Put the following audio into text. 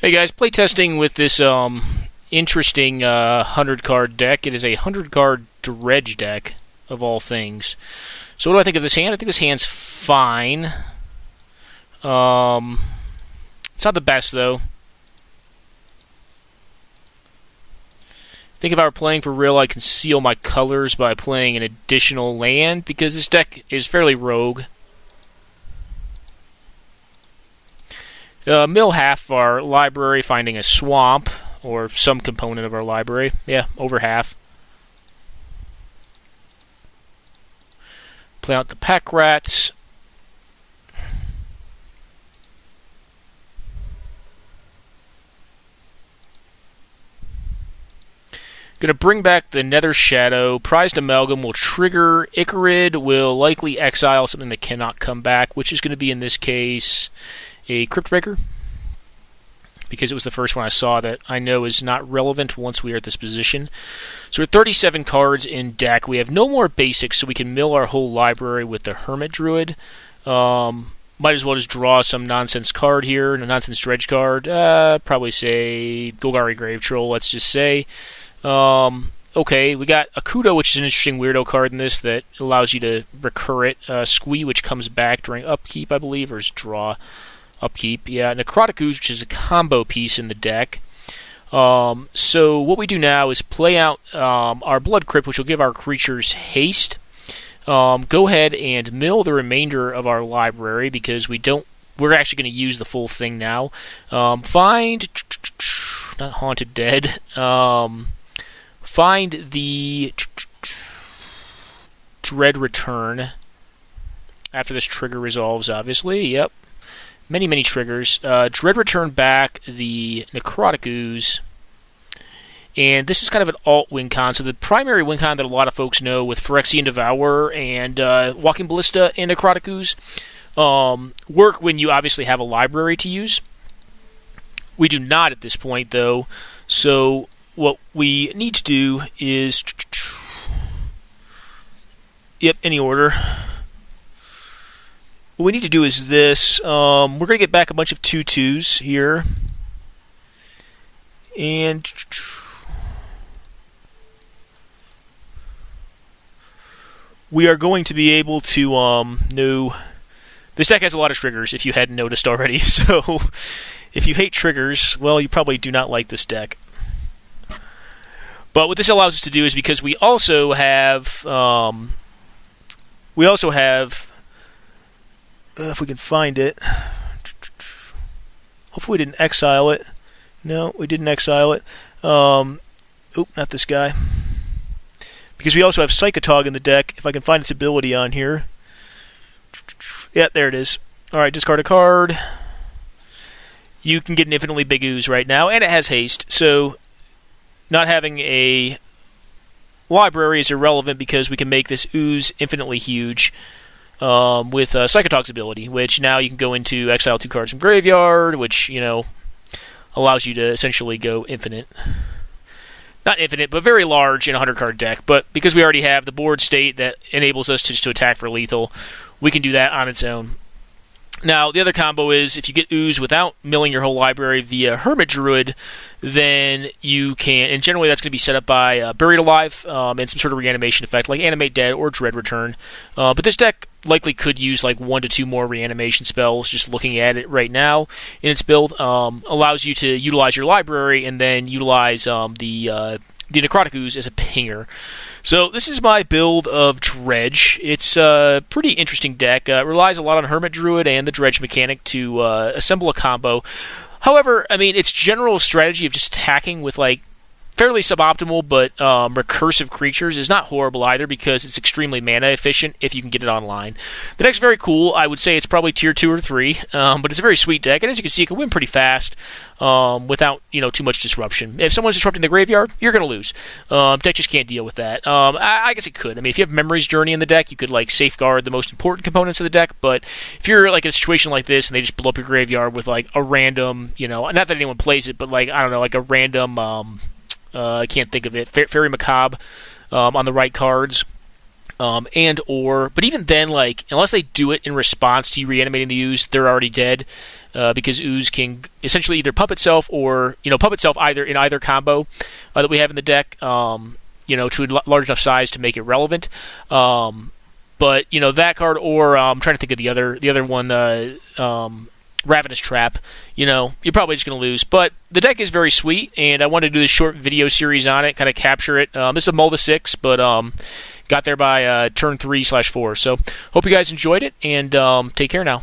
Hey guys, playtesting with this interesting 100-card deck. It is a 100-card Dredge deck, of all things. So what do I think of this hand? I think this hand's fine. It's not the best, though. I think if I were playing for real, I'd conceal my colors by playing an additional land, because this deck is fairly rogue. Mill half of our library, finding a swamp, or some component of our library. Yeah, over half. Play out the pack rats. Gonna bring back the Nether Shadow. Prized Amalgam will trigger. Icarid will likely exile something that cannot come back, which is going to be, in this case, a Cryptbreaker, because it was the first one I saw that I know is not relevant once we are at this position. So we're 37 cards in deck. We have no more basics, so we can mill our whole library with the Hermit Druid. Might as well just draw some nonsense card here, a nonsense dredge card. Probably say Golgari Grave Troll, let's just say. Okay, we got Akudo, which is an interesting weirdo card in this that allows you to recur it. Squee, which comes back during upkeep, I believe, or is draw. Upkeep, yeah. Necrotic Ooze, which is a combo piece in the deck. So what we do now is play out our Blood Crypt, which will give our creatures haste. Go ahead and mill the remainder of our library, because we're actually going to use the full thing now. Find, not Haunted Dead. Find the Dread Return after this trigger resolves, obviously. Yep. Many triggers. Dread Return back the Necrotic Ooze. And this is kind of an alt win con. So the primary win con that a lot of folks know with Phyrexian Devourer and Walking Ballista and Necrotic Ooze work when you obviously have a library to use. We do not at this point, though. So what we need to do is... Yep, any order. What we need to do is this. We're going to get back a bunch of 2/2s here. And we are going to be able to know... This deck has a lot of triggers, if you hadn't noticed already. So if you hate triggers, well, you probably do not like this deck. But what this allows us to do is, because we also have... if we can find it. Hopefully we didn't exile it. No, we didn't exile it. Oop, not this guy. Because we also have Psychotog in the deck. If I can find its ability on here. Yeah, there it is. Alright, discard a card. You can get an infinitely big ooze right now, and it has haste. So, not having a library is irrelevant, because we can make this ooze infinitely huge. With Psychotog's ability, which now you can go into exile 2 cards from graveyard, which, allows you to essentially go infinite. Not infinite, but very large in a 100-card deck. But because we already have the board state that enables us to attack for lethal, we can do that on its own. Now, the other combo is, if you get ooze without milling your whole library via Hermit Druid, then you can, and generally that's going to be set up by Buried Alive and some sort of reanimation effect, like Animate Dead or Dread Return. But this deck likely could use like 1 to 2 more reanimation spells, just looking at it right now in its build. Allows you to utilize your library and then utilize the Necrotic Ooze as a pinger. So this is my build of Dredge. It's a pretty interesting deck. It relies a lot on Hermit Druid and the Dredge mechanic to assemble a combo. However, I mean, its general strategy of just attacking with like fairly suboptimal but recursive creatures is not horrible either, because it's extremely mana efficient if you can get it online. The deck's very cool. I would say it's probably tier 2 or 3, but it's a very sweet deck, and as you can see, it can win pretty fast without too much disruption. If someone's disrupting the graveyard, you're going to lose. Deck just can't deal with that. I guess it could. I mean, if you have Memory's Journey in the deck, you could like safeguard the most important components of the deck, but if you're like in a situation like this and they just blow up your graveyard with like a random, not that anyone plays it, but like, I don't know, like a random... I can't think of it. Fairy Macabre on the right cards. But even then, like, unless they do it in response to you reanimating the ooze, they're already dead. because Ooze can essentially either pump itself or pump itself either in either combo that we have in the deck. To a large enough size to make it relevant. But that card, or I'm trying to think of the other one, Ravenous Trap. You're probably just going to lose. But the deck is very sweet, and I wanted to do this short video series on it, kind of capture it. This is a Mulva 6, but got there by turn 3/4. So hope you guys enjoyed it, and take care now.